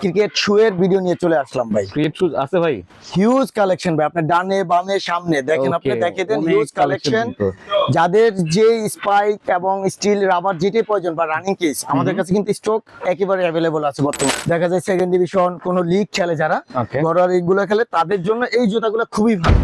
Cricket শু এর video নিয়ে চলে আসলাম ভাই। ক্রিকেট শু আছে ভাই, হিউজ কালেকশন ভাই, আপনার ডানে বামে সামনে দেখেন, আপনি দেখে দেন হিউজ কালেকশন। কিন্তু। যাদের যে স্পাইক এবং স্টিল রাবার যেটাই প্রয়োজন বা রানিং কেস, আমাদের কাছে কিন্তু স্টক একেবারে অ্যাভেলেবল আছে বর্তমানে। দেখা যায় সেকেন্ড ডিভিশন কোন লিগ খেলে যারা, Okay. ঘরোয়া লিগগুলো খেলে, তাদের জন্য এই জুতাগুলো খুবই ভালো।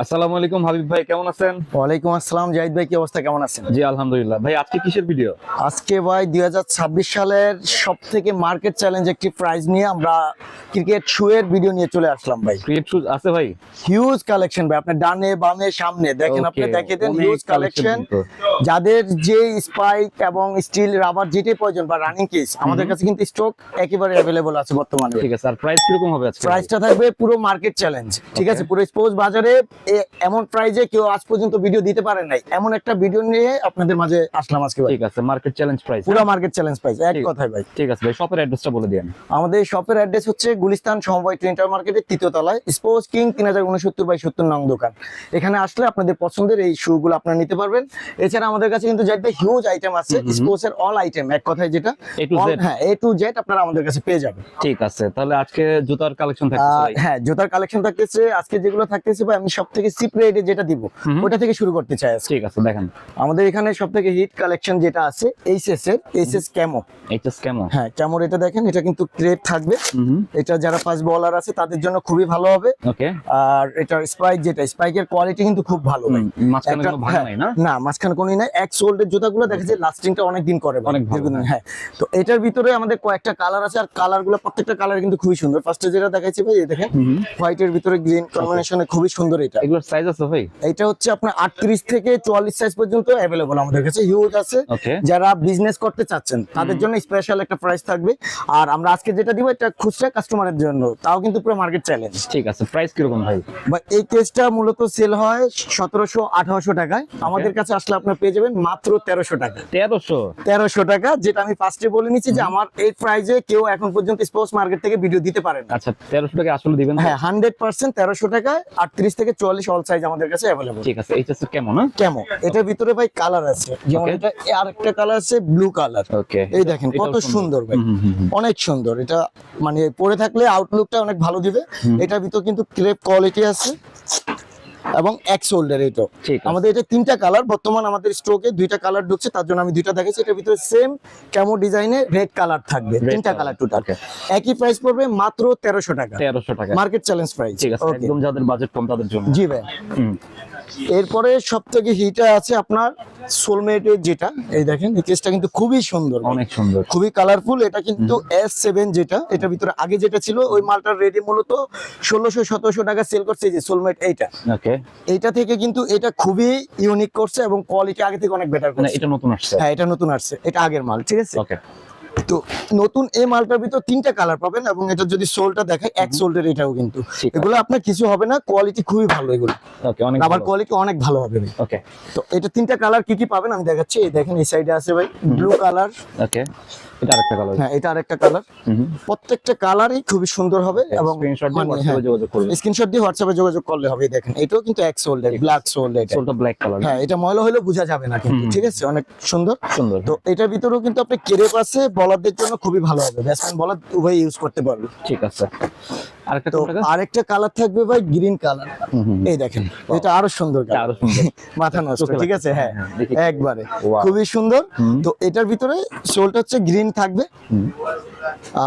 আসসালামু আলাইকুম হাবিব ভাই, কেমন আছেন? ওয়ালাইকুম আসসালাম জাহিদ ভাই, কি অবস্থা, কেমন আছেন? জি আলহামদুলিল্লাহ। ভাই আজকে কিসের ভিডিও? আজকে ভাই 2026 সালের সব থেকে মার্কেট চ্যালেঞ্জ একটি প্রাইজ নিয়ে আমরা ক্রিকেট শু এর ভিডিও নিয়ে চলে আসলাম ভাই। ক্রিকেট শু আছে ভাই, হিউজ কালেকশন ভাই, আপনার ডানে বামে সামনে দেখেন, আপনি Okay, দেখে দেন অনেক হিউজ collection কালেকশন। কিন্তু। যাদের যে স্পাইক এবং স্টিল রাবার যেটাই প্রয়োজন বা রানিং কেস, আমাদের কাছে কিন্তু স্টক একেবারে অ্যাভেলেবল আছে বর্তমানে। ঠিক আছে। আর প্রাইস কিরকম হবে আজকে? প্রাইসটা থাকবে পুরো মার্কেট চ্যালেঞ্জ, ঠিক আছে? পুরো স্পোর্টস বাজারে এমন প্রাইজে কেউ আজ পর্যন্ত ভিডিও দিতে পারে নাই, এমন একটা ভিডিও নিয়ে আপনাদের মাঝে আসলাম আজকে ভাই। ঠিক আছে, মার্কেট চ্যালেঞ্জ প্রাইস। পুরো মার্কেট চ্যালেঞ্জ প্রাইস এক ঠিক- কথায় ভাই। ঠিক আছে ভাই, শপের অ্যাড্রেসটা বলে দিন। আমাদের শপের অ্যাড্রেস হচ্ছে গুলিস্তান সমবায় ট্রেন্টার মার্কেটের 3য় তলায়, স্পোর্টস কিং 3069/70 নং দোকান। এখানে আসলে আপনাদের পছন্দের এই শু গুলো আপনারা নিতে পারবেন। এছাড়া আমাদের কাছে কিন্তু যাইতে হিউজ আইটেম আছে, স্পোর্টস এর অল আইটেম, এক কথায় যেটা A to Z। হ্যাঁ, A to Z আপনারা আমাদের কাছে পেয়ে যাবেন। ঠিক আছে, তাহলে আজকে জুতার কালেকশন থাকছে ভাই। হ্যাঁ, জুতার কালেকশন থাকতেছে আজকে, যেগুলো থাকতেছে ভাই আমি সব থেকে চিপ রেটে যেটা দিব ওটা থেকে শুরু করতে চাই আজকে। ঠিক আছে, দেখেন। আমাদের এখানে সব থেকে হিট কালেকশন যেটা আছে এইচএস এর, এইচএস ক্যামো। এইচএস কেমন? হ্যাঁ, ক্যামোর এটা দেখেন, এটা কিন্তু ক্রেপ থাকবে। এটা যারা ফাস্ট বোলার আছে তাদের জন্য খুবই ভালো হবে। ওকে। আর এটার স্পাইক, যেটা স্পাইকের কোয়ালিটি কিন্তু খুব ভালো ভাই। মাঝখানে একটা- কোনো ভাঙা হ্যাঁ, নাই না? না মাঝখানে কোনই নাই। এক সোল্ডের জুতাগুলো দেখা যায় লাস্টিংটা অনেক দিন করে ভাই, অনেক ভালো, দীর্ঘদিন। হ্যাঁ, তো এটার ভিতরে আমাদের কয়েকটা কালার আছে, আর কালারগুলো প্রত্যেকটা কালার কিন্তু খুবই সুন্দর। ফার্স্টে যেটা দেখাচ্ছি ভাই, এই দেখেন হোয়াইটের ভিতরে গ্রিন কম্বিনেশনে খুবই সুন্দর। এটা এগুলোর সাইজ আছে ভাই? এটা হচ্ছে আপনার 38 থেকে 44 সাইজ পর্যন্ত অ্যাভেলেবল আমাদের কাছে, হিউজ আছে। ওকে। যারা বিজনেস করতে চাচ্ছেন তাদের জন্য স্পেশাল একটা প্রাইস থাকবে। আর আমরা আজকে যেটা দিব এটা খুচরা কাস্টমারের জন্য, তাও কিন্তু পুরো মার্কেট চ্যালেঞ্জ। ঠিক আছে, প্রাইস কিরকম ভাই? বা এই কেসটা মূলত সেল হয় 1700-1800 টাকায়, আমাদের কাছে আসলে আপনারা পেয়ে যাবেন মাত্র 1300 টাকা। 1300 টাকা, যেটা আমি ফার্স্টে বলে নিচ্ছি যে আমার এই প্রাইজে কেউ এখন পর্যন্ত স্পোর্টস মার্কেট থেকে ভিডিও দিতে পারে না। আচ্ছা, 1300 টাকা আসলে দিবেন তো? হ্যাঁ, 100% 1300 টাকায় 38 থেকে 44 অল সাইজ আমাদের কাছে অ্যাভেলেবল। ঠিক আছে। এইচএস কেমন? না কেমন এটার ভিতরে ভাই কালার আছে, যেমন Okay. এটা আরেকটা কালার আছে ব্লু কালার। ওকে। এই দেখেন কত সুন্দর ভাই, অনেক সুন্দর। এটা মানে পরে থাকলে আউটলুকটা অনেক ভালো দিবে। এটার ভিতর কিন্তু ক্রেপ কোয়ালিটি আছে এবং এক শোল্ডার। এটা ঠিক আছে। আমাদের এটা 3টা কালার বর্তমান আমাদের স্টকে, 2টা কালার ঢুকছে, তার জন্য আমি 2টা দেখাচ্ছি। এটার ভিতরে সেম ক্যামো ডিজাইনে রেড কালার থাকবে, 3টা color, কালার টোটাল। okay. একই প্রাইস পড়বে মাত্র 1300 টাকা, 1300 টাকা। Market challenge price. ঠিক আছে, একদম যাদের বাজেট কম তাদের জন্য। জি ভাই। হুম। এরপরে সব থেকে হিটে আছে আপনার সোলমেটের, যেটা এই দেখেন, এই কেসটা কিন্তু খুবই সুন্দর, অনেক সুন্দর। খুবই কালারফুল। এটা কিন্তু S7, যেটা এটার ভিতরে আগে যেটা ছিল ওই মালটার রেডি মূলত 1600-1700 টাকা সেল করছে, এই যে সোলমেট এইটা। ওকে। এইটা থেকে কিন্তু এটা খুবই ইউনিক করছে এবং কোয়ালিটি আগে থেকে অনেক বেটার মানে করছে। এটা নতুন আসছে? হ্যাঁ, এটা নতুন আসছে, এটা আগের মাল, ঠিক আছে? ওকে। তো নতুন এই মালটার ভিতর 3টা কালার পাবেন, এবং এটা যদি সোলটা দেখায় এক সোল্ডের, এটাও কিন্তু ঠিক আছে। এগুলো আপনার কিছু হবে না, কোয়ালিটি খুবই ভালো এগুলো, ওকে, অনেক আবার ভালো। কোয়ালিটি অনেক ভালো হবে ভাই। ওকে। তো এটা 3টা কালার কি কি পাবেন আমি দেখাচ্ছি। এই দেখেন, এই সাইডে আছে ভাই ব্লু কালার। ওকে, এটা আরেকটা কালার। হ্যাঁ, এটা আরেকটা কালার। প্রত্যেকটা কালারই খুবই সুন্দর হবে এবং স্ক্রিনশট দিয়ে মানে WhatsApp-এ যোগাযোগ করবেন। স্ক্রিনশট দিয়ে হোয়াটসঅ্যাপে যোগাযোগ করলে হবে। এই দেখেন, এটাও কিন্তু এক সোল্ডার, ব্ল্যাক সোল্ড। এটা সোলটা ব্ল্যাক কালার। হ্যাঁ, এটা ময়লা হলেও বোঝা যাবে না কিন্তু, ঠিক আছে? অনেক সুন্দর। সুন্দর। তো এটার ভিতরেও কিন্তু আপনি কেরেপ আছে, বলারদের জন্য খুবই ভালো হবে, ব্যাটসম্যান বলার উভয় ইউজ করতে পারবে। ঠিক আছে। আরেকটা তো কোন টাকা? আরেকটা কালার থাকবে ভাই গ্রিন কালার। এই দেখেন, এটা আরো সুন্দর এটা কালার, আরো সুন্দর। মাথা নষ্ট, চোখে ঠিক আছে? লাগছে। হ্যাঁ, হ্যাঁ, দেখি। একবারে Wow. খুবই সুন্দর। তো এটার ভিতরে সোলটা হচ্ছে গ্রিন থাকবে,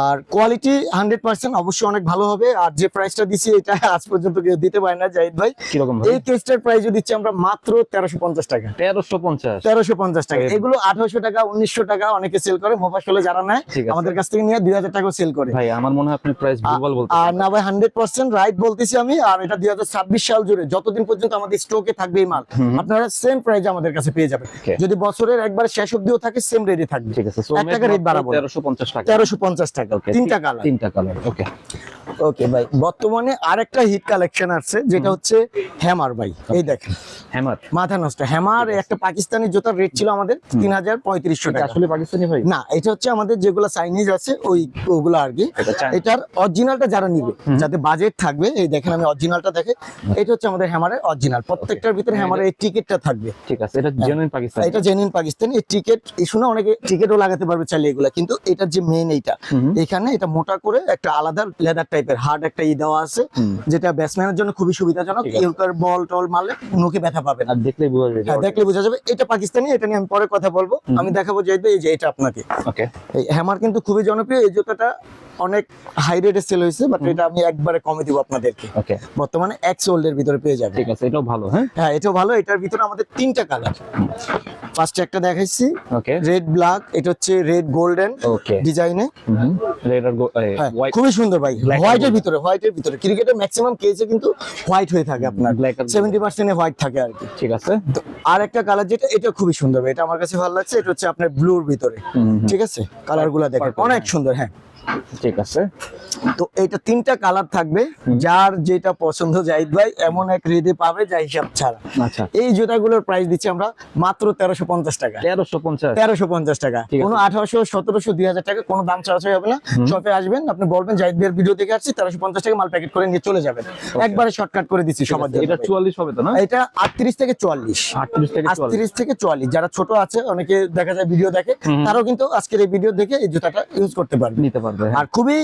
আর কোয়ালিটি 100% অবশ্যই অনেক ভালো হবে। আর যে প্রাইসটা দিছি এটা আজ পর্যন্ত কেউ দিতে পারে না জাহিদ ভাই। কিরকম ভাই? এই কেসটার প্রাইসও দিচ্ছি আমরা মাত্র 1350 টাকা। 1350। 1350 টাকা। এগুলো 1800 টাকা, 1900 টাকা অনেকে সেল করে, মোফাসলে যারা নেয় ঠিক আছে। আমাদের কাছ থেকে নিয়ে 2000 টাকাও সেল করে। ভাই আমার মনে হয় আপনি প্রাইস ভুলভাল বলতেছেন। আর না ভাই, 100% রাইট বলতেছি আমি। আর এটা 2026 সাল জুড়ে যতদিন পর্যন্ত আমাদের স্টকে থাকবে এই মাল, আপনারা সেম প্রাইসে আমাদের কাছে পেয়ে যাবেন। Okay. যদি বছরের একবার শেষ অবধিও থাকে, সেম রেটে থাকবে। ঠিক আছে। 1 টাকা রেট বাড়াবো না। 1350 টাকা। 1350 টাকা, Okay, 3টা কালার। 3টা কালার। ওকে। ওকে ভাই, বর্তমানে আরেকটা হিট কালেকশন আসছে যেটা হচ্ছে হ্যামার ভাই। এই দেখেন হ্যামার মাথা নষ্ট হ্যামার, একটা পাকিস্তানি জুতার রেট ছিল আমাদের 3,3500 টাকা। আসলে পাকিস্তানি ভাই? না, এটা হচ্ছে আমাদের যেগুলো চাইনিজ আছে ওগুলো আর কি। এটা চায়না। এটার অরিজিনালটা যারা নিবে, যাতে বাজেট থাকবে, এই দেখেন আমি অরিজিনালটা দেখে, এটা হচ্ছে আমাদের হ্যামারের অরিজিনাল। প্রত্যেকটার ভিতরে হ্যামারের এই টিকেটটা থাকবে। ঠিক আছে, এটা জেনুইন পাকিস্তানি। এটা জেনুইন পাকিস্তানি। এই টিকেট ইস্যু না, অনেকে টিকেটও লাগাতে পারবে চাইলে এগুলা, কিন্তু এটার যে মেইন এইটা, এখানে এটা মোটা করে একটা আলাদা লেদার টাইপের হার্ড একটা দেওয়া আছে, যেটা ব্যাটসম্যানের জন্য খুবই সুবিধাজনক। ইউকার বল টল মারলে নুকে ব্যথা পাবে না। আর দেখলেই বোঝা যাবে। হ্যাঁ, দেখলে বোঝা যাবে এটা পাকিস্তানি। এটা নিয়ে আমি পরে কথা বলবো। আমি দেখাবো যে এই যে এটা আপনাকে। ওকে, এই হ্যামার কিন্তু খুবই জনপ্রিয়। এই জুতাটা অনেক হাই রেটে সেল হয়েছে, বাট এটা আমি একবারে কমে দিব আপনাদেরকে। ওকে, বর্তমানে 1 সোল্ডের ভিতরে পেয়ে যাবে। ঠিক আছে, এটাও ভালো। হ্যাঁ, হ্যাঁ, এটাও ভালো। এটার ভিতরে আমাদের 3টা কালার। ফার্স্টে একটা দেখাইছি ওকে, রেড ব্ল্যাক, এটা হচ্ছে রেড গোল্ডেন ওকে, ডিজাইনে। রেড আর হোয়াইট। খুবই সুন্দর ভাই। Black আর হোয়াইটের ভিতরে ক্রিকেটের ম্যাক্সিমাম কেসে কিন্তু হোয়াইট হয়ে থাকে আপনার, Black আর 70% হোয়াইট থাকে আর কি। ঠিক আছে, তো আর একটা কালার যেটা, এটা খুবই সুন্দর ভাই, এটা আমার কাছে ভালো লাগছে। এটা হচ্ছে আপনার ব্লুর ভিতরে। ঠিক আছে, কালার গুলা দেখেন Purple, অনেক সুন্দর। হ্যাঁ, ঠিক আছে। তো এইটা 3টা কালার থাকবে, যার যেটা পছন্দ জাহিদ ভাই এমন এক রেডে পাবে যা হিসাব ছাড়া। আচ্ছা, এই জুতাগুলোর প্রাইস দিচ্ছি আমরা মাত্র 1350 টাকা। 1350। 1350 টাকা, ঠিক আছে। কোনো 1800, 1700, 2000 টাকা কোনো দাম চাওয়া হবে না। শপে আসবেন, আপনি বলবেন জাহিদ ভাইয়ের ভিডিও দেখে আসছি, 1350 টাকা মাল প্যাকেট করে নিয়ে চলে যাবেন। একবারে শর্টকাট করে দিচ্ছি সবার জন্য। এটা 44 হবে তো না? এটা 38 থেকে 44। 38 থেকে 44। 38 থেকে 44। যারা ছোট আছে, অনেকে দেখা যায় ভিডিও দেখে, তারাও কিন্তু আজকের এই ভিডিও দেখে এই জুতাটা ইউজ করতে পারবে, নিতে পারবে। আর খুবই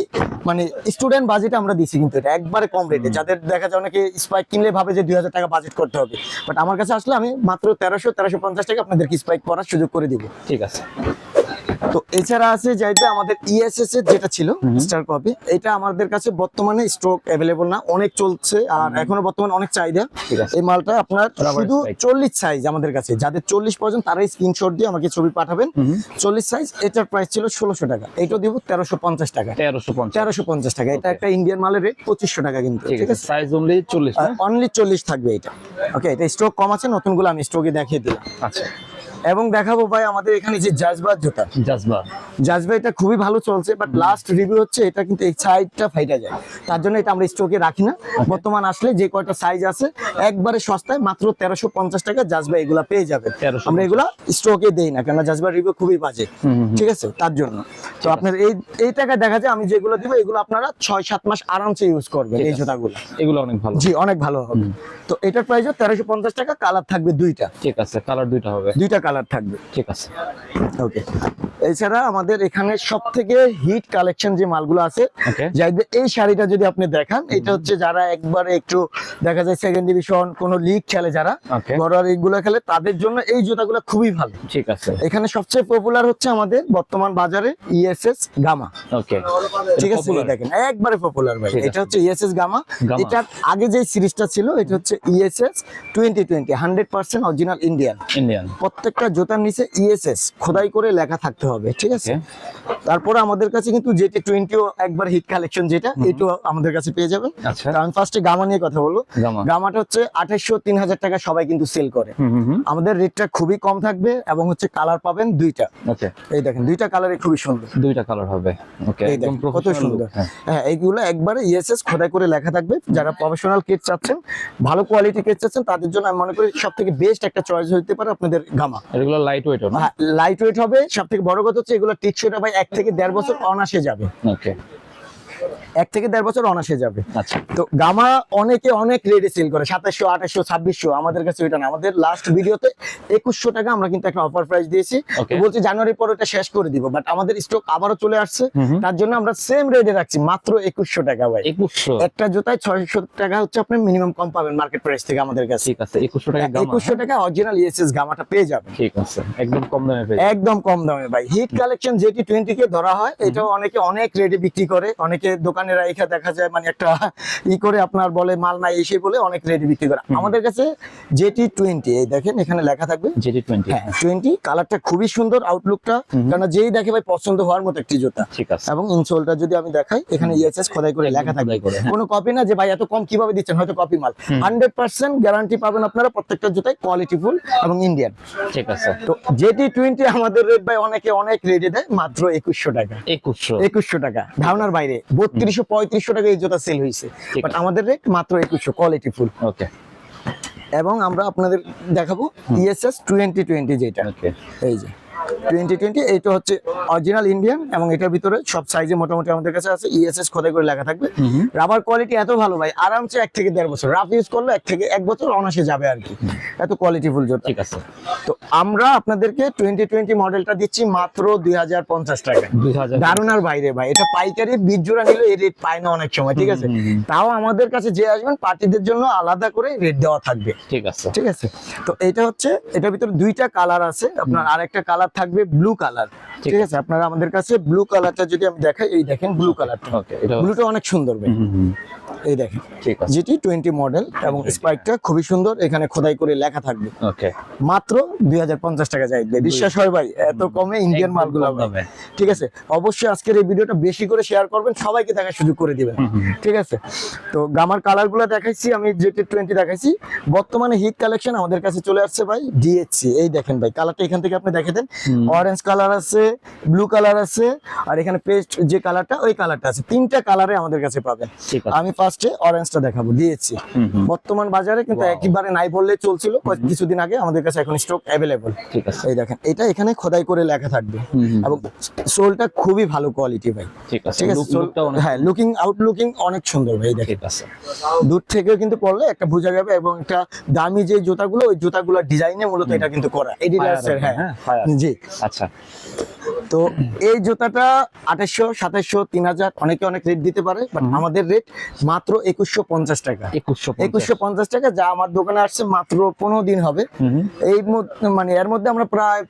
মানে স্টুডেন্ট বাজেটে আমরা দিছি কিন্তু এটা একবারে কম রেটে। যাদের দেখা যায় অনেকে স্পাইক কিনলে ভাবে যে 2000 টাকা বাজেট করতে হবে, বাট আমার কাছে আসলে আমি মাত্র 1350 টাকা আপনাদেরকে স্পাইক পরার সুযোগ করে দিব। ঠিক আছে। তো এছাড়া আছে যাইতে আমাদের ইএসএস এর যেটা ছিল স্টার কপি, এটা আমাদের কাছে বর্তমানে স্টক অ্যাভেলেবল না, অনেক চলছে আর এখনো বর্তমানে অনেক চাহিদা। ঠিক আছে। এই মালটা আপনার Rubber শুধু spike। 40 সাইজ আমাদের কাছে, যাদের 40 পর্যন্ত তারাই স্ক্রিনশট দিয়ে আমাকে ছবি পাঠাবেন। 40 সাইজ, এটার প্রাইস ছিল 1600 টাকা, এটা দিব 1350 টাকা। 1350। 1350 টাকা। এটা একটা ইন্ডিয়ান মালের রেট 2500 টাকা কিন্তু। ঠিক আছে, সাইজ অনলি 40 না? অনলি 40 থাকবে এটা। ওকে, এটা স্টক কম আছে, নতুনগুলো আমি স্টকে দেখিয়ে দিলাম। আচ্ছা, এবং দেখাবো ভাই আমাদের এখানে যে জাজবা জুতা, জাজবা। জাজবা এটা খুবই ভালো চলছে, বাট লাস্ট রিভিউ হচ্ছে এটা কিন্তু এই সাইডটা ফাইটা যায়, তার জন্য এটা আমরা স্টকে রাখি না। বর্তমান আসলে যে কয়টা সাইজ আছে একবারে সস্তায় মাত্র 1350 টাকা জাজবা এগুলা পেয়ে যাবেন। 1350 আমরা এগুলা স্টকে দেই না, কারণ জাজবার রিভিউ খুবই বাজে। ঠিক আছে, তার জন্য তো আপনার এই টাকা দেখা যায় আমি যেগুলো দিব এগুলো আপনারা 6-7 মাস আরামসে ইউজ করবেন এই জুতাগুলো। এগুলো অনেক ভালো। জি, অনেক ভালো হবে। তো এটার প্রাইস 1350 টাকা, কালার থাকবে 2টা। ঠিক আছে, কালার 2টা হবে। 2টা কালার থাকবে। ঠিক আছে, ওকে। এছাড়া আমাদের এখানে সব থেকে হিট কালেকশন যে মালগুলো আছে, ওকে, জাহিদ ভাই, এই শাড়িটা যদি আপনি দেখান, এটা হচ্ছে যারা একবারে একটু দেখা যায় সেকেন্ড ডিভিশন কোন লিগ খেলে, যারা ওকে, বড় লিগগুলো খেলে, তাদের জন্য এই জুতাগুলো খুবই ভালো। ঠিক আছে। এখানে সবচেয়ে পপুলার হচ্ছে আমাদের বর্তমান বাজারে ইএসএস গামা। ওকে, ঠিক আছে, এই দেখেন একবারে পপুলার ভাই। ঠিক আছে। এটা হচ্ছে ইএসএস গামা। গামা। এটার আগে যে সিরিজটা ছিল এটা হচ্ছে ইএসএস 2020, 100% অরিজিনাল ইন্ডিয়ান। ইন্ডিয়ান। প্রত্যেকটা জুতার নিচে ইএসএস খোদাই করে লেখা থাকতে হবে। ঠিক আছে, Okay. তারপরে আমাদের কাছে কিন্তু যেটা 20 একবার হিট কালেকশন, যেটা এটাও আমাদের কাছে পেয়ে যাবেন। আচ্ছা, তো আমি ফার্স্টে গামা নিয়ে কথা বলবো। গামা। গামাটা হচ্ছে 2800-3000 টাকা সবাই কিন্তু সেল করে। আমাদের রেটটা খুবই কম থাকবে এবং হচ্ছে কালার পাবেন 2টা। ওকে, এই দেখেন 2টা কালারই খুবই সুন্দর। 2টা কালার হবে। ওকে, এই একদম দেখেন কত প্রফেশনাল সুন্দর। হ্যাঁ, এইগুলো একবারে ইএসএস খোদাই করে লেখা থাকবে। যারা প্রফেশনাল কিট চাচ্ছেন, ভালো কোয়ালিটি কিট চাচ্ছেন, তাদের জন্য আমি মনে করি সবথেকে বেস্ট একটা চয়েস হতে পারে আপনাদের গামা। এগুলো লাইট ওয়েট না? লাইট ওয়েট হবে, সবথেকে বড় কথা হচ্ছে এগুলো টেকসইটা ভাই 1 থেকে 1.5 বছর অনাসে যাবে। ওকে, 1 থেকে 1.5 বছর অনাসে যাবে। আচ্ছা, তো গামা অনেকে অনেক রেটে সেল করে 2700, 2800, 2600। আমাদের কাছে ওইটা না, আমাদের লাস্ট ভিডিওতে 2100 টাকা আমরা কিন্তু একটা অফার প্রাইস দিয়েছি। Okay. বলছি জানুয়ারি পর ওটা শেষ করে দিব, বাট আমাদের স্টক আবারও চলে আসছে, তার জন্য আমরা সেম রেটে রাখছি মাত্র 2100 টাকা ভাই। 2100। একটা জুতায় 600 টাকা হচ্ছে আপনি মিনিমাম কম পাবেন মার্কেট প্রাইস থেকে আমাদের কাছে। ঠিক আছে, 2100 টাকা গামা। 2100 টাকা অরিজিনাল ইএসএস গামাটা পেয়ে যাবেন। ঠিক আছে, একদম কম দামে পেয়ে একদম কম দামে ভাই। হিট কালেকশন যেটি 20 কে ধরা হয়, এটাও অনেকে অনেক রেটে বিক্রি করে। অনেকে দোকানেরা এখানে দেখা যায় মানে একটা করে আপনার বলে মাল নাই এসে বলে অনেক রেটে বিক্রি করে। আমাদের কাছে যেটি 20, এই দেখেন এখানে লেখা থাকবে GT20। হ্যাঁ 20। কালারটা খুবই সুন্দর, আউটলুকটা, কারণ যেই দেখে ভাই পছন্দ হওয়ার মতো একটি জুতা। ঠিক আছে, এবং ইনসোলটা যদি আমি দেখাই, এখানে ইএসএস খোদাই করে লেখা থাকবে। খোদাই করে, হ্যাঁ। কোনো কপি না যে ভাই এত কম কিভাবে দিচ্ছেন, হয়তো কপি মাল। 100% গ্যারান্টি পাবেন আপনারা প্রত্যেকটা জুতায়, কোয়ালিটিফুল এবং ইন্ডিয়ান। ঠিক আছে। তো যেটি 20 আমাদের রেট ভাই অনেকে অনেক রেটে দেয় মাত্র 2100 টাকা। 2100। 2100 টাকা ধারণার বাইরে। 3200-3500 টাকা এই জুতা সেল হয়েছে, ঠিক বাট আছে। আমাদের রেট মাত্র 2100, কোয়ালিটি ফুল। ওকে এবং আমরা আপনাদের দেখাবো ইএসএস 2020 যেটা, ওকে এই যে 2020, এইটা হচ্ছে অরিজিনাল ইন্ডিয়ান এবং এটার ভিতরে সব সাইজে মোটামুটি আমাদের কাছে আছে, ইএসএস খোদাই করে লেখা থাকবে। রাবার কোয়ালিটি এত ভালো ভাই, আরামসে 1 থেকে 1.5 বছর, রাফ ইউজ করলে 1 থেকে 1 বছর অনায়াসে যাবে আর কি, এত কোয়ালিটিফুল জুতা। ঠিক আছে। তো আমরা আপনাদেরকে 2020 মডেলটা দিচ্ছি মাত্র 2050 টাকা। 2000 দারুণার বাইরে ভাই, এটা পাইকারি 20 জোড়া নিলে এই রেট পায় না অনেক সময়, ঠিক আছে? তাও আমাদের কাছে যে আসবেন পার্টিদের জন্য আলাদা করে রেট দেওয়া থাকবে, ঠিক আছে। ঠিক আছে? তো এটা হচ্ছে, এটার ভিতরে 2টা কালার আছে আপনার, আরেকটা কালার থাকবে ব্লু কালার, ঠিক আছে? আপনারা আমাদের কাছে ব্লু কালারটা যদি আমি দেখাই, এই দেখেন ব্লু কালারটা, ওকে এটা ব্লুটা অনেক সুন্দর ভাই, এই দেখেন ঠিক আছে। GT 20 মডেল এবং স্পাইকটা খুবই সুন্দর, এখানে খোদাই করে লেখা থাকবে। ওকে মাত্র 2050 টাকা যাই, বিশ্বাস হয় ভাই এত কমে ইন্ডিয়ান একদম মালগুলো কম দামে। ঠিক আছে? অবশ্যই আজকের এই ভিডিওটা বেশি করে শেয়ার করবেন, সবাইকে দেখার সুযোগ করে দিবেন, ঠিক আছে? তো গামার কালারগুলো দেখাইছি আমি, GT 20 দেখাইছি। বর্তমানে হিট কালেকশন আমাদের কাছে চলে আসছে ভাই ডিএসসি, এই দেখেন ভাই কালারটা এখান থেকে আপনি দেখে দেন, অরেঞ্জ কালার আছে, ব্লু কালার আছে, আর এখানে পেস্ট যে কালারটা ওই কালারটা আছে, 3টা কালারে আমাদের কাছে পাবেন। ঠিক আছে। আমি ফার্স্টে অরেঞ্জটা দেখাবো, ডিএসসি বর্তমান বাজারে কিন্তু একেবারে নাই বললে চলছিল কিছুদিন আগে, আমাদের কাছে এখন স্টক অ্যাভেলেবল। ঠিক আছে। এই দেখেন এটা এখানে খোদাই করে লেখা থাকবে এবং সোলটা খুবই ভালো কোয়ালিটি ভাই, ঠিক আছে। ঠিক আছে? লুকটা অনেক হ্যাঁ, লুকিং আউটলুকিং অনেক সুন্দর ভাই, দেখেন ঠিক আছে। দূর থেকেও কিন্তু পড়লে একটা বোঝা যাবে, এবং একটা দামি যে জুতাগুলো ওই জুতাগুলোর ডিজাইনে মূলত এটা কিন্তু করা এডিডাসের। হ্যাঁ ফায়ার। জি। আচ্ছা তো এই জুতাটা 2800, 2700, 3000 অনেকে অনেক রেট দিতে পারে, বাট আমাদের রেট মাত্র 2150 টাকা। 2150 টাকা, যা আমার দোকানে আসছে মাত্র 15 দিন হবে। এই মানে এর মধ্যে আমরা প্রায়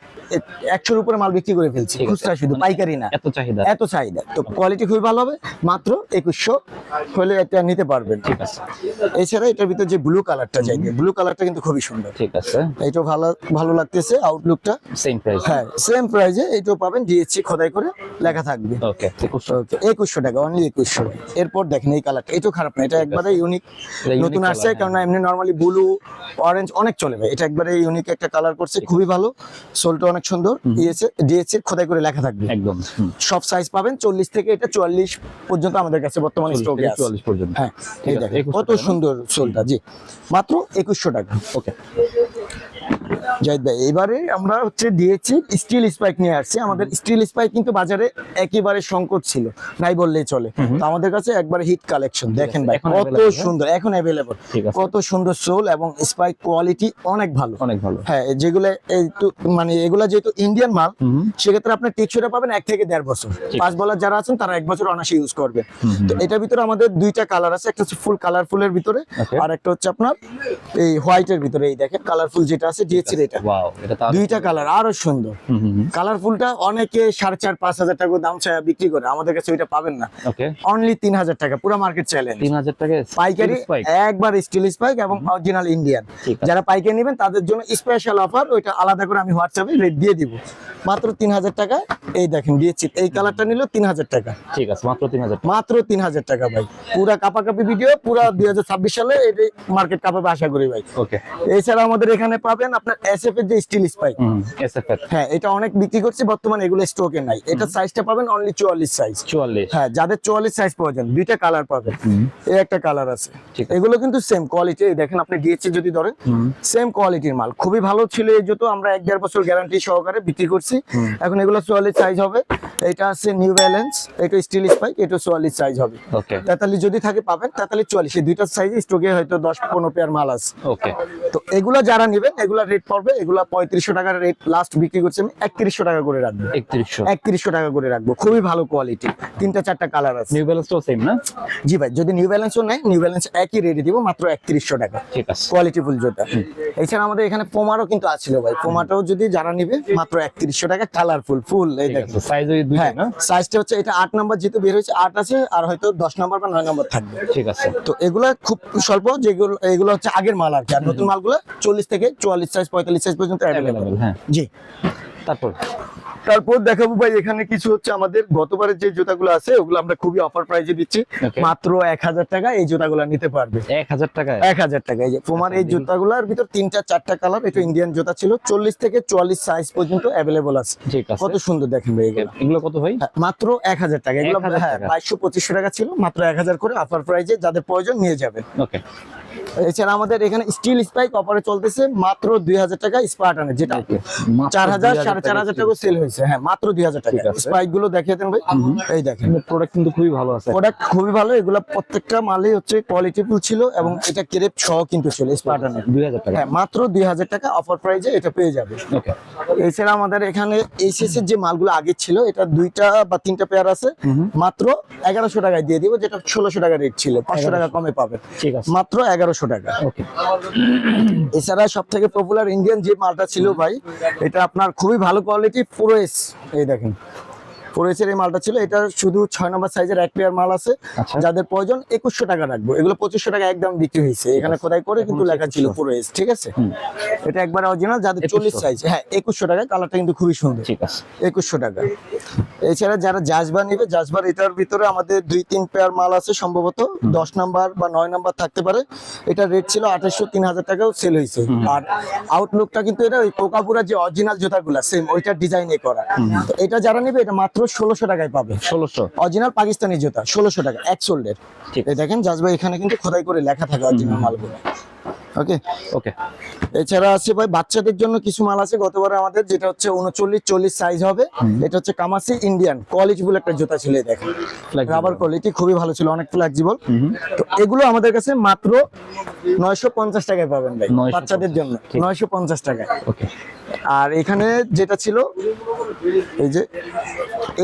100-র উপরে মাল বিক্রি করে ফেলছি, ঠিক আছে। খুচরা শুধু, পাইকারি না। এত চাহিদা। এত চাহিদা, তো কোয়ালিটি খুবই ভালো হবে, মাত্র 2100 হলে এটা নিতে পারবেন। ঠিক আছে। এছাড়া এটার ভিতরে যে ব্লু কালারটা চাইবে, ব্লু কালারটা কিন্তু খুবই সুন্দর, ঠিক আছে। এইটাও ভালো ভালো লাগতেছে আউটলুকটা। Same price. হ্যাঁ, সেম প্রাইজে এইটাও পাবেন, ডিএসসি খোদাই করে লেখা থাকবে। ওকে 2100। ওকে 2100 টাকা, অনলি 2100। এরপর দেখেন এই কালারটা, এটাও খারাপ না, এটা একবারে ইউনিক, এটা unique নতুন আসছে, colour, কারণ এমনি নরমালি ব্লু অরেঞ্জ অনেক চলে ভাই, এটা একবারে ইউনিক একটা কালার করছে, খুবই ভালো। সোলটা অনেক সুন্দর, ডিএসসি খোদাই করে লেখা থাকবে। একদম সব সাইজ পাবেন, 40 থেকে এটা 44 পর্যন্ত আমাদের কাছে বর্তমানে 40 স্টকে থেকে আছে। 44 পর্যন্ত। হ্যাঁ, এই ঠিক আছে, দেখেন 2100 কত টাকা না? সুন্দর সোলটা, জি মাত্র 2100 টাকা। ওকে জাহিদ ভাই, এবারে আমরা হচ্ছে দিয়েছি স্টিল স্পাইক নিয়ে আসছি। আমাদের স্টিল স্পাইক কিন্তু বাজারে একেবারে সংকট ছিল, নাই বললেই চলে। তো আমাদের কাছে একবারে হিট কালেকশন, দেখেন ভাই এখন কত available, সুন্দর, এখন অ্যাভেলেবল, ঠিক আছে। কত সুন্দর সোল এবং স্পাইক কোয়ালিটি অনেক ভালো, অনেক ভালো। হ্যাঁ যেগুলো মানে এগুলা যেহেতু ইন্ডিয়ান মাল, সেক্ষেত্রে আপনার টেকসইটা পাবেন 1 থেকে 1.5 বছর। পাঁচ বলার যারা আছেন তারা 1 বছর অনায়াসে ইউজ করবে। তো এটার ভিতরে আমাদের 2টা কালার আছে, একটা হচ্ছে ফুল কালারফুলের ভিতরে, Okay. আর একটা হচ্ছে আপনার এই হোয়াইটের ভিতরে। এই দেখেন কালারফুল যেটা আছে ডিএসসি, এটা ওয়াও, এটা তো 2টা কালার আরো সুন্দর। কালারফুলটা অনেকে 4,500-5,000 টাকা দাম চায় বিক্রি করে, আমাদের কাছে ওইটা পাবেন না, ওকে অনলি 3000 টাকা, পুরো মার্কেট চ্যালেঞ্জ। 3000 টাকা পাইকারি spike। একবার স্টিল স্পাইক এবং অরিজিনাল ইন্ডিয়ান, ঠিক আছে। যারা পাইকারি নেবেন তাদের জন্য স্পেশাল অফার, ওইটা আলাদা করে আমি হোয়াটসঅ্যাপে রেট দিয়ে দিব, মাত্র 3000 টাকা। এই দেখেন দিয়েছি, এই কালারটা নিল 3000 টাকা, ঠিক আছে, মাত্র 3000 মাত্র 3000 টাকা ভাই। পুরা কাপাকাপি ভিডিও, পুরা 2026 সালে এই মার্কেট কাপাবে আশা করি ভাই। ওকে এছাড়া আমাদের এখানে পাবেন আপনার এসএফ এর যে স্টিল স্পাইক, এসএফএর হ্যাঁ এটা অনেক বিক্রি করছি, বর্তমানে এগুলো স্টকে নাই। এটা সাইজটা পাবেন অনলি 44 সাইজ। 44। হ্যাঁ, যাদের 44 সাইজ প্রয়োজন, 2টা কালার পাবেন, এই একটা কালার আছে। ঠিক আছে। এগুলো কিন্তু সেম কোয়ালিটি, দেখেন আপনি ডিএসসি যদি ধরেন, সেম কোয়ালিটির মাল, খুবই ভালো ছিল এই জুতো, আমরা 1.5 বছর গ্যারান্টি সহকারে বিক্রি করছি। এখন এগুলো 44 সাইজ হবে। এটা আছে নিউ ব্যালেন্স, এটা স্টিল স্পাইক, এটা 44 সাইজ হবে। ওকে 43 যদি থাকে পাবেন, 43 44, এই 2টা সাইজ স্টকে হয়তো 10-15 পেয়ার মাল আছে। ওকে তো এগুলা যারা নেবেন, এগুলা রেট পড়বে, এগুলা 3500 টাকার রেট লাস্ট বিক্রি করছি আমি, 3100 টাকা করে রাখবো। 3100। 3100 টাকা করে রাখবো, খুবই ভালো কোয়ালিটি, 3-4টা কালার আছে। নিউ ব্যালেন্সটাও সেম না? জি ভাই, যদি নিউ ব্যালেন্সও নেয়, নিউ ব্যালেন্স একই রেটে দিব, মাত্র 3100 টাকা, ঠিক আছে। কোয়ালিটিফুল জুতা। এছাড়া আমাদের এখানে পোমারও কিন্তু আছিল ভাই, পোমাটাও যদি যারা নিবে মাত্র 3100 টাকা, কালারফুল ফুল। এই ঠিক দেখেন আছে, সাইজ ওই দুইটা হ্যাঁ, না? সাইজটা হচ্ছে এটা 8 নাম্বার, যেহেতু বের হয়েছে 8 আছে, আর হয়তো 10 নাম্বার বা 9 নাম্বার থাকবে। ঠিক আছে। তো এগুলা খুব স্বল্প, যেগুলো এগুলো হচ্ছে আগের মাল আর কি, আর নতুন মালগুলো 40 থেকে 44 সাইজ 45 সাইজ পর্যন্ত অ্যাভেলেবল। Available, হ্যাঁ। জি। তারপর তারপর দেখাবো ভাই এখানে কিছু হচ্ছে আমাদের গতবারের যে জুতাগুলো আছে ওগুলো আমরা খুবই অফার প্রাইসে দিচ্ছি, Okay. মাত্র 1000 টাকা এই জুতাগুলো নিতে পারবে। 1000 টাকায় 1000 টাকা। এই যে পুমার এই দেখি। জুতাগুলোর ভিতর 3টা 4টা কালার, এটা ইন্ডিয়ান জুতা ছিল, 40 থেকে 44 সাইজ পর্যন্ত অ্যাভেলেবল আছে। ঠিক আছে। কত সুন্দর দেখেন ভাই এগুলো। এগুলো কত ভাই? মাত্র 1000 টাকা। এগুলো 1000 হ্যাঁ টাকা। 2200-2500 টাকা ছিল, মাত্র 1000 করে অফার প্রাইসে যাদের প্রয়োজন নিয়ে যাবেন। ওকে, এছাড়া আমাদের এখানে স্টিল স্পাইক অফারে চলতেছে মাত্র 2000 টাকা স্পার্টানের, যেটা 4000 4500 টাকা সেল হয়েছে। হ্যাঁ মাত্র 2000 টাকা। ঠিক আছে। স্পাইক গুলো দেখিয়ে দেন ভাই, এই দেখেন প্রোডাক্ট কিন্তু খুবই ভালো আছে। প্রোডাক্ট খুবই ভালো। এগুলা প্রত্যেকটা মালই হচ্ছে কোয়ালিটিফুল ছিল এবং এটা ক্রেপ সহ কিন্তু ছিল স্পার্টানের। 2000 টাকা। হ্যাঁ মাত্র 2000 টাকা অফার প্রাইসে এটা পেয়ে যাবে। ওকে, এছাড়া আমাদের এখানে এইচএস এর যে মালগুলো আগে ছিল, এটা 2টা বা 3টা পেয়ার আছে, মাত্র 1100 টাকায় দিয়ে দিব, যেটা 1600 টাকা রেট ছিল, 500 টাকা কমে পাবেন, ঠিক আছে। মাত্র 1100 টাকা। ওকে, এছাড়া সব থেকে পপুলার ইন্ডিয়ান যে মালটা ছিল ভাই, এটা আপনার খুবই ভালো কোয়ালিটি, পুরোএস, এই দেখেন পুরোএসের এই মালটা ছিল, এটা শুধু 6 নম্বর সাইজের এক পেয়ার মাল আছে, আচ্ছা। যাদের প্রয়োজন 2100 টাকা রাখবো। এগুলো 2500 টাকা একদম বিক্রি হয়েছে, এখানে খোদাই করে কিন্তু লেখা ছিল পুরোএস, ঠিক আছে। এটা একবার অরিজিনাল, যাদের 40 সাইজ, হ্যাঁ 2100 টাকা। কালারটা কিন্তু খুবই সুন্দর, ঠিক আছে। 2100 টাকা। এছাড়া যারা জাজবা নিবে, জাজবার এটার ভিতরে আমাদের 2-3 পেয়ার মাল আছে, সম্ভবত 10 নাম্বার বা 9 নাম্বার থাকতে পারে। এটা রেট ছিল 2800-3000 টাকাও সেল হয়েছে। আর আউটলুকটা কিন্তু এটা ওই কোকাপুরা যে অরিজিনাল জুতাগুলা সেম ওইটার ডিজাইনে করা। তো এটা যারা নিবে এটা মাত্র 1600 টাকায় পাবে। 1600 অরিজিনাল পাকিস্তানি জুতা 1600 টাকা এক সোল্ডের। ঠিক। এই দেখেন জাজবা এখানে কিন্তু খোদাই করে লেখা থাকে অরিজিনাল মালগুলো। ওকে, ওকে, এছাড়া আছে ভাই বাচ্চাদের জন্য কিছু মাল আছে গতবারে আমাদের, যেটা হচ্ছে 39-40 সাইজ হবে। এটা হচ্ছে কামাসি ইন্ডিয়ান কোয়ালিটিফুল একটা জুতা ছিল, এই দেখেন রাবার কোয়ালিটি খুবই ভালো ছিল, অনেক ফ্লেক্সিবল। তো এগুলো আমাদের কাছে মাত্র 950 টাকায় পাবেন ভাই, 950 বাচ্চাদের জন্য 950 টাকায়। ওকে। আর এখানে যেটা ছিল এই যে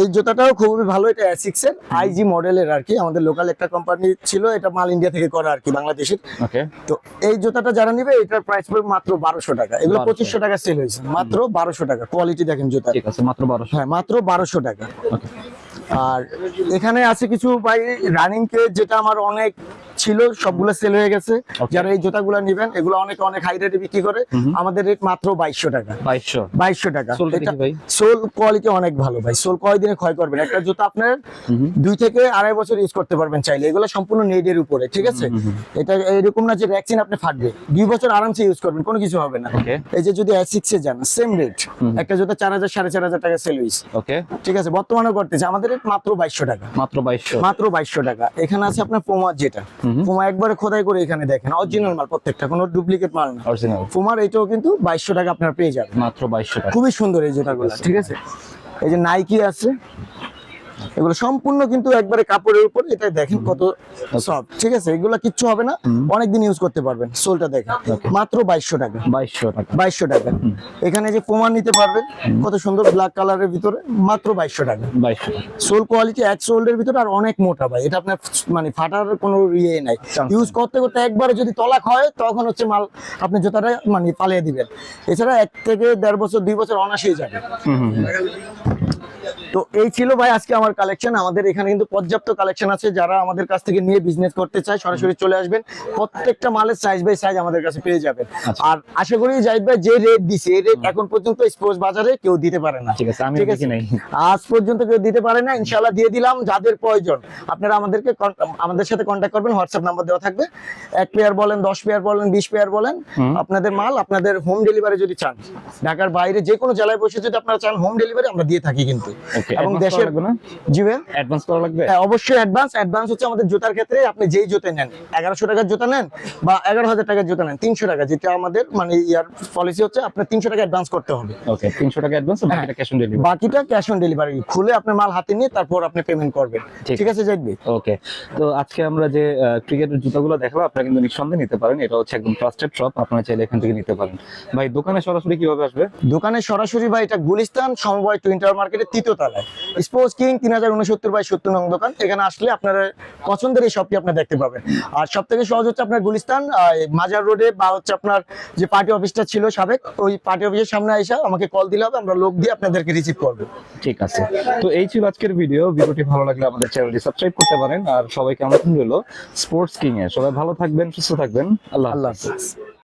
এই জুতাটাও খুবই ভালো, এটা অ্যাসিক্স এর আইজি মডেলের আর কি, আমাদের লোকাল একটা কোম্পানি ছিল, এটা মাল ইন্ডিয়া থেকে করা আর কি, বাংলাদেশের। ওকে, তো এই জুতাটা যারা নিবে এটার প্রাইস পড়বে মাত্র 1200 টাকা। এগুলো 1200 2500 টাকা সেল হয়েছে, মাত্র 1200 টাকা। কোয়ালিটি দেখেন জুতা, ঠিক আছে, মাত্র 1200। হ্যাঁ মাত্র 1200 টাকা। ওকে, আর এখানে আছে কিছু ভাই রানিং কে, যেটা আমার অনেক ছিল, সবগুলো সেল হয়ে গেছে। Okay. যারা এই জুতাগুলো নেবেন, এগুলো অনেক অনেক হাই রেটে বিক্রি করে, আমাদের রেট মাত্র 2200 টাকা। 2200 টাকা। সোলটা এটা দেখি ভাই। সোল কোয়ালিটি অনেক ভালো ভাই, সোল কয়দিনে ক্ষয় করবে না। একটা জুতা আপনার 2 থেকে 2.5 বছর ইউজ করতে পারবেন চাইলে। এগুলো সম্পূর্ণ নেডের উপরে, ঠিক আছে। এটা এরকম না যে র্যাকচিন আপনি ফাটবে, 2 বছর আরামসে ইউজ করবেন, কোনো কিছু হবে না। ওকে, এই যে যদি অ্যাসিক্স এ যান, সেম রেট, একটা জুতা 4000 4500 টাকা সেল হইছে, ওকে, ঠিক আছে। বর্তমানে করতেছে আমাদের রেট মাত্র 2200 টাকা, মাত্র 2200। মাত্র 2200 টাকা। এখানে আছে আপনার পুমার, যেটা পুমা একবারে খোদাই করে এখানে দেখেন অরিজিনাল মাল, প্রত্যেকটা কোনো ডুপ্লিকেট মাল না। অরিজিনাল পুমার এটাও কিন্তু 2200 টাকা আপনার পেয়ে যাবেন, মাত্র 2200 টাকা। খুবই সুন্দর এই জুতাগুলো, ঠিক আছে। এই যে নাইকি আছে, এগুলো সম্পূর্ণ কিন্তু একবারে কাপড়ের উপর, এটা দেখেন কত সফট, ঠিক আছে। এগুলো কিচ্ছু হবে না, অনেকদিন ইউজ করতে পারবেন। সোলটা দেখেন মাত্র 2200 টাকা, 2200 টাকা। 2200 টাকা। এখানে যে পুমা নিতে পারবেন, কত সুন্দর ব্ল্যাক কালারের ভিতরে, মাত্র 2200 টাকা। 2200 টাকা। সোল কোয়ালিটি এক সোল্ডের ভিতরে, আর অনেক মোটা ভাই, এটা আপনার মানে ফাটার কোনো ইয়ে নাই। ইউজ করতে করতে একবারে যদি তলাক হয়, তখন হচ্ছে মাল আপনি জুতাটা মানে পালিয়ে দিবেন। এছাড়া 1 থেকে 1.5 বছর 2 বছর অনায়াসেই যাবে। তো এই ছিল ভাই আজকে আমার কালেকশন। আমাদের এখানে কিন্তু পর্যাপ্ত কালেকশন আছে, যারা আমাদের কাছ থেকে নিয়ে বিজনেস করতে চায় সরাসরি চলে আসবেন। প্রত্যেকটা মালের সাইজ বাই সাইজ আমাদের কাছে পেয়ে যাবেন। আর আশা করি জাহিদ ভাই যে রেট দিছে, এই রেট এখন পর্যন্ত স্পোর্টস বাজারে কেউ দিতে পারে না, ঠিক আছে, আমি ঠিক দেখি আছে? নাই। আজ পর্যন্ত কেউ দিতে পারে না, ইনশাআল্লাহ দিয়ে দিলাম। যাদের প্রয়োজন আপনারা আমাদের সাথে কন্ট্যাক্ট করবেন, হোয়াটসঅ্যাপ নাম্বার দেওয়া থাকবে। 1 পেয়ার বলেন, 10 পেয়ার বলেন, 20 পেয়ার বলেন, আপনাদের মাল আপনাদের হোম ডেলিভারি যদি চান, ঢাকার বাইরে যে কোনো জেলায় বসে যদি আপনারা চান হোম ডেলিভারি, আমরা দিয়ে থাকি কিন্তু। ওকে, এবং অ্যাডভান্স দেশের লাগবে না? জি ভাই, অ্যাডভান্স করা লাগবে? হ্যাঁ অবশ্যই অ্যাডভান্স হচ্ছে আমাদের জুতার ক্ষেত্রে, আপনি যেই জুতা নেন, 1100 টাকার জুতা নেন বা 11000 টাকার জুতা নেন, 300 টাকা, যেটা আমাদের মানে ইয়ার পলিসি হচ্ছে আপনার 300 টাকা অ্যাডভান্স করতে হবে। ওকে, 300 টাকা অ্যাডভান্স, বাকিটা ক্যাশ অন ডেলিভারি। বাকিটা ক্যাশ অন ডেলিভারি, খুলে আপনার মাল হাতে নিয়ে তারপর আপনি পেমেন্ট করবেন, ঠিক আছে জাহিদ ভাই? ওকে, তো আজকে আমরা যে ক্রিকেটের জুতাগুলো দেখলাম, আপনারা কিন্তু নিঃসন্দেহে নিতে পারেন। এটা হচ্ছে একদম ট্রাস্টেড শপ, আপনারা চাইলে এখান থেকে নিতে পারেন। ভাই দোকানে সরাসরি কিভাবে আসবে? দোকানে সরাসরি ভাই, এটা গুলিস্তান সমবায় টুইন টাওয়ার মার্কেটের 3য় তলায়, স্পোর্টস কিং 3069/70 নং দোকান। এখানে আসলে আপনার পছন্দের এই শপটি আপনি দেখতে পাবেন। আর সব থেকে সহজ হচ্ছে আপনার গুলিস্তান মাজার রোডে, বা হচ্ছে আপনার যে পার্টি অফিসটা ছিল সাবেক, ওই পার্টি অফিসের সামনে এসে আমাকে কল দিলে হবে, আমরা লোক দিয়ে আপনাদেরকে রিসিভ করবো। ঠিক আছে, তো এই ছিল আজকের ভিডিওটি ভালো লাগলে আমাদের চ্যানেলটি সাবস্ক্রাইব করতে পারেন। আর সবাইকে আমন্ত্রণ রইল স্পোর্টস কিং এ। সবাই ভালো থাকবেন, সুস্থ থাকবেন। আল্লাহ আল্লাহ হাফেজ। হাফেজ।